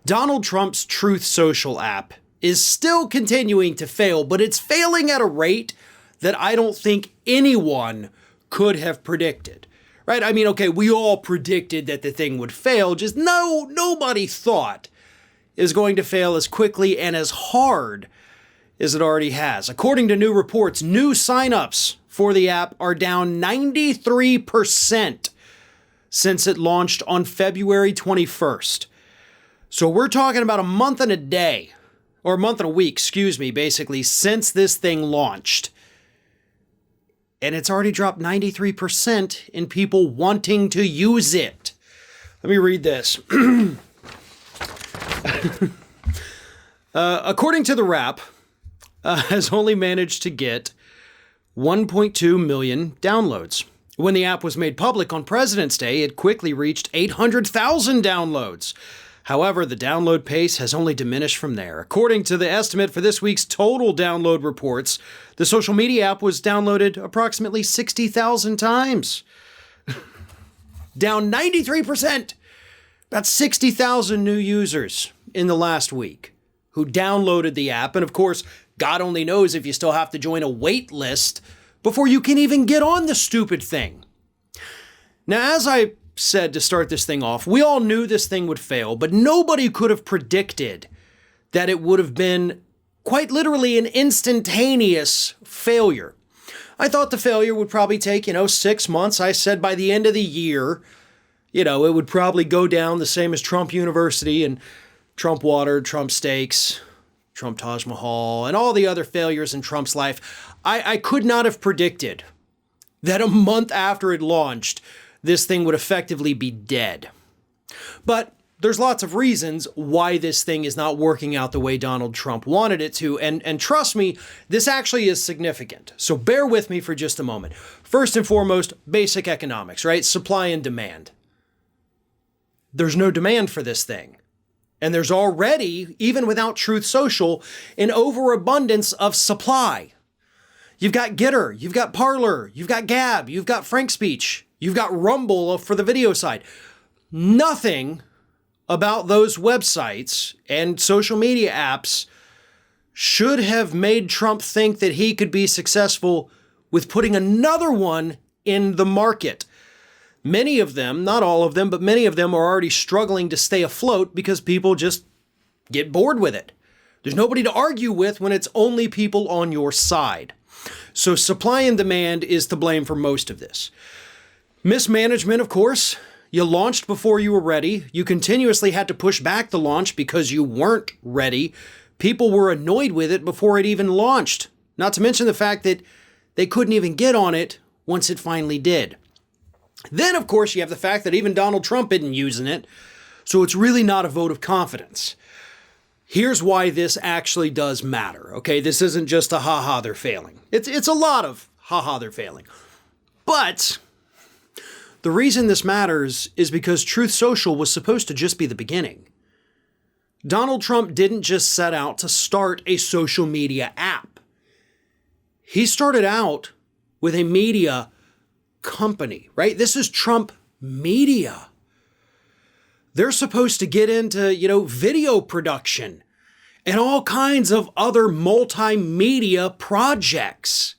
Donald Trump's Truth Social app is still continuing to fail, but it's failing at a rate that I don't think anyone could have predicted. Right? I mean, okay, we all predicted that the thing would fail, just nobody thought it was going to fail as quickly and as hard as it already has. According to new reports, new signups for the app are down 93% since it launched on February 21st. So we're talking about a month and a day, or a month and a week, basically, since this thing launched. And it's already dropped 93% in people wanting to use it. Let me read this. According to the Wrap, has only managed to get 1.2 million downloads. When the app was made public on President's Day, it quickly reached 800,000 downloads. However, the download pace has only diminished from there. According to the estimate for this week's total download reports, the social media app was downloaded approximately 60,000 times. Down 93%. About 60,000 new users in the last week who downloaded the app. And of course, God only knows if you still have to join a wait list before you can even get on the stupid thing. Now, as I said to start this thing off, we all knew this thing would fail, but nobody could have predicted that it would have been quite literally an instantaneous failure. I thought the failure would probably take, 6 months. I said by the end of the year, it would probably go down the same as Trump University and Trump Water, Trump Steaks, Trump Taj Mahal, and all the other failures in Trump's life. I could not have predicted that a month after it launched, this thing would effectively be dead. But there's lots of reasons why this thing is not working out the way Donald Trump wanted it to. And trust me, this actually is significant. So bear with me for just a moment. First and foremost, basic economics, right? Supply and demand. There's no demand for this thing. And there's already, even without Truth Social, an overabundance of supply. You've got Getter, you've got Parler, you've got Gab, you've got Frank Speech, you've got Rumble for the video side. Nothing about those websites and social media apps should have made Trump think that he could be successful with putting another one in the market. Many of them, not all of them, but many of them are already struggling to stay afloat because people just get bored with it. There's nobody to argue with when it's only people on your side. So supply and demand is to blame for most of this. Mismanagement, of course. You launched before you were ready. You continuously had to push back the launch because you weren't ready. People were annoyed with it before it even launched. Not to mention the fact that they couldn't even get on it once it finally did. Then, of course, you have the fact that even Donald Trump isn't using it, so it's really not a vote of confidence. Here's why this actually does matter, okay? This isn't just a ha-ha, they're failing. It's a lot of ha-ha, they're failing. But the reason this matters is because Truth Social was supposed to just be the beginning. Donald Trump didn't just set out to start a social media app. He started out with a media company, right? This is Trump Media. They're supposed to get into, video production and all kinds of other multimedia projects.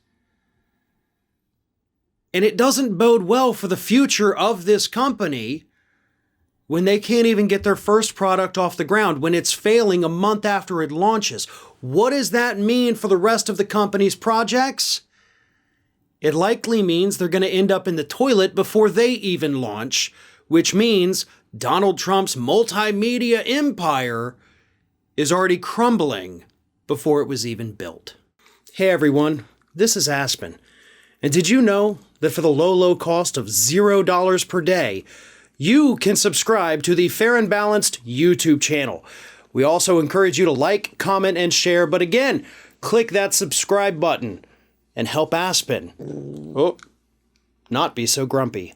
And it doesn't bode well for the future of this company when they can't even get their first product off the ground, when it's failing a month after it launches. What does that mean for the rest of the company's projects? It likely means they're going to end up in the toilet before they even launch, which means Donald Trump's multimedia empire is already crumbling before it was even built. Hey everyone, this is Aspen. And did you know that for the low cost of $0 per day, you can subscribe to the Fair and Balanced YouTube channel? We also encourage you to like, comment, and share, but again, click that subscribe button and help Aspen not be so grumpy.